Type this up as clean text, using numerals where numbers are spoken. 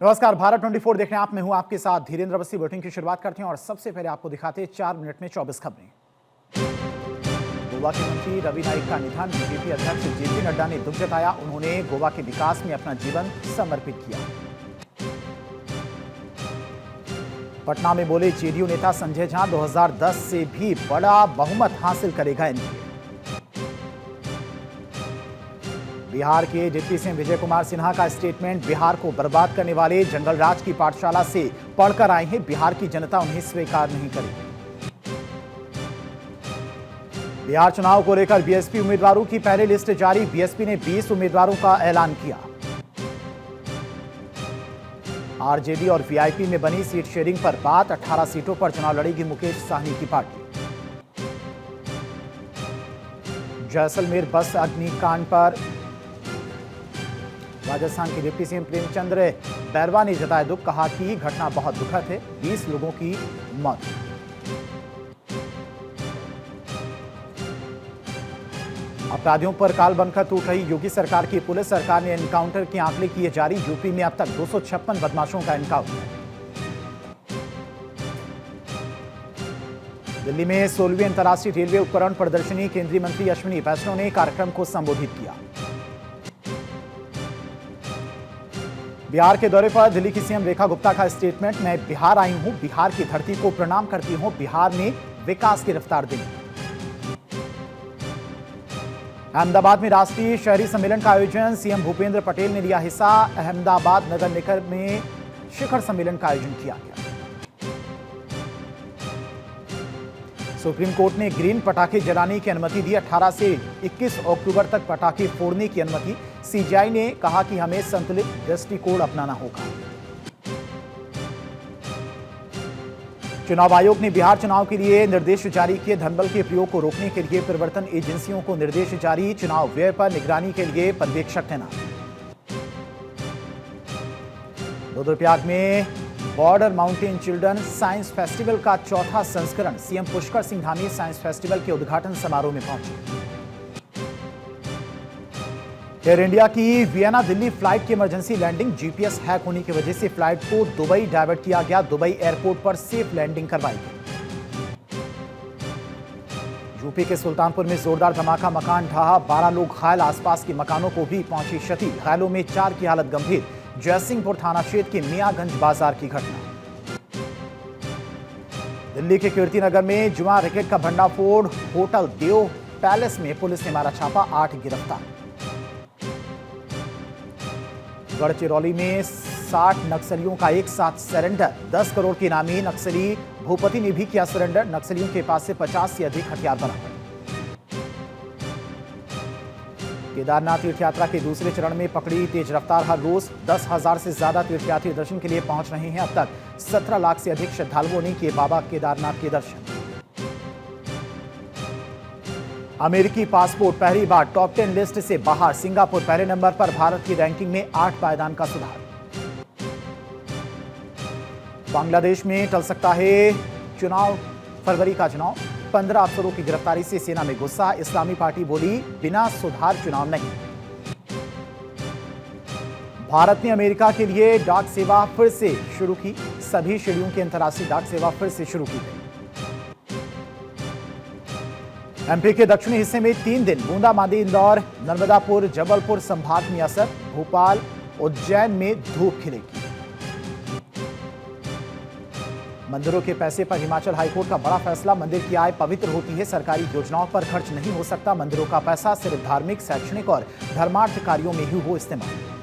नमस्कार, भारत 24 देख रहे हैं आप। मैं हूं आपके साथ धीरेन्द्र अवस्थी। बुलेटिन की शुरुआत करते हैं और सबसे पहले आपको दिखाते हैं 4 मिनट में 24 खबरें। गोवा के मंत्री रवि नाइक का निधन। बीजेपी अध्यक्ष जेपी नड्डा ने दुख जताया। उन्होंने गोवा के विकास में अपना जीवन समर्पित किया। पटना में बोले जेडीयू नेता संजय झा, 2010 से भी बड़ा बहुमत हासिल करेगा एनडीए। बिहार के डिप्टी सीएम विजय कुमार सिन्हा का स्टेटमेंट। बिहार को बर्बाद करने वाले जंगल राज की पाठशाला से पढ़कर आए हैं। बिहार की जनता उन्हें स्वीकार नहीं करेगी। बिहार चुनाव को लेकर बीएसपी उम्मीदवारों की पहली लिस्ट जारी। बीएसपी ने 20 उम्मीदवारों का ऐलान किया। आरजेडी और वीआईपी में बनी सीट शेयरिंग पर बात। 18 सीटों पर चुनाव लड़ेगी मुकेश साहनी की पार्टी। जैसलमेर बस अग्निकांड पर राजस्थान के डिप्टी सीएम प्रेमचंद्र बैरवा ने जताया दुख। कहा कि घटना बहुत दुखद है, 20 लोगों की मौत। अपराधियों पर काल बनकर टूट रही योगी सरकार की पुलिस। सरकार ने एनकाउंटर के आंकड़े किए जारी। यूपी में अब तक 256 बदमाशों का एनकाउंटर। दिल्ली में 16वीं अंतर्राष्ट्रीय रेलवे उपकरण प्रदर्शनी। केंद्रीय मंत्री अश्विनी वैष्णव ने कार्यक्रम को संबोधित किया। बिहार के दौरे पर दिल्ली की सीएम रेखा गुप्ता का स्टेटमेंट। मैं बिहार आई हूं, बिहार की धरती को प्रणाम करती हूं। बिहार में विकास की रफ्तार देंगे। अहमदाबाद में राष्ट्रीय शहरी सम्मेलन का आयोजन। सीएम भूपेंद्र पटेल ने लिया हिस्सा। अहमदाबाद नगर निगम में शिखर सम्मेलन का आयोजन किया गया। सुप्रीम कोर्ट ने ग्रीन पटाखे जलाने की अनुमति दी। 18 से 21 अक्टूबर तक पटाखे फोड़ने की अनुमति। सीजीआई ने कहा कि हमें संतुलित दृष्टिकोण अपनाना होगा। चुनाव आयोग ने बिहार चुनाव के लिए निर्देश जारी किए। धनबल के प्रयोग को रोकने के लिए प्रवर्तन एजेंसियों को निर्देश जारी। चुनाव व्यय पर निगरानी के लिए पर्यवेक्षक तैनात। रुद्रप्रयाग में border mountain children science festival का चौथा संस्करण। CM Pushkar Singh Dhami science festival के उद्घाटन समारोह में पहुंचे। एयर इंडिया की वियना दिल्ली फ्लाइट की इमरजेंसी लैंडिंग। जीपीएस हैक होने की वजह से फ्लाइट को दुबई डायवर्ट किया गया। दुबई एयरपोर्ट पर सेफ लैंडिंग करवाई गई। यूपी के सुल्तानपुर में जोरदार धमाका, मकान ढहा, 12 लोग घायल। आसपास के मकानों को भी पहुंची क्षति। घायलों में 4 की हालत गंभीर। जयसिंहपुर थाना क्षेत्र के मियागंज बाजार की घटना। दिल्ली के कीर्तिनगर में जुआ रैकेट का भंडाफोड़। होटल देव पैलेस में पुलिस ने मारा छापा, 8 गिरफ्तार। गढ़चिरौली में 60 नक्सलियों का एक साथ सरेंडर। 10 करोड़ के इनामी नक्सली भूपति ने भी किया सरेंडर। नक्सलियों के पास से 50 से अधिक हथियार बरामद। केदारनाथ तीर्थ यात्रा के दूसरे चरण में पकड़ी तेज रफ्तार। हर रोज 10,000 से ज्यादा तीर्थयात्री दर्शन के लिए पहुंच रहे हैं। अब तक 17 लाख से अधिक श्रद्धालुओं ने किए बाबा केदारनाथ के दर्शन। अमेरिकी पासपोर्ट पहली बार टॉप 10 लिस्ट से बाहर। सिंगापुर पहले नंबर पर। भारत की रैंकिंग में 8 पायदान का सुधार। बांग्लादेश में टल सकता है चुनाव, फरवरी का चुनाव। 15 अफसरों की गिरफ्तारी से सेना में गुस्सा। इस्लामी पार्टी बोली बिना सुधार चुनाव नहीं। भारत ने अमेरिका के लिए डाक सेवा फिर से शुरू की। सभी श्रेणियों की अंतर्राष्ट्रीय डाक सेवा फिर से शुरू की गई। एमपी के दक्षिणी हिस्से में 3 दिन बूंदाबांदी। इंदौर, नर्मदापुर, जबलपुर संभाग में असर। भोपाल, उज्जैन में धूप खिलेगी। मंदिरों के पैसे पर हिमाचल हाईकोर्ट का बड़ा फैसला। मंदिर की आय पवित्र होती है, सरकारी योजनाओं पर खर्च नहीं हो सकता। मंदिरों का पैसा सिर्फ धार्मिक, शैक्षणिक और धर्मार्थ कार्यों में ही हो इस्तेमाल।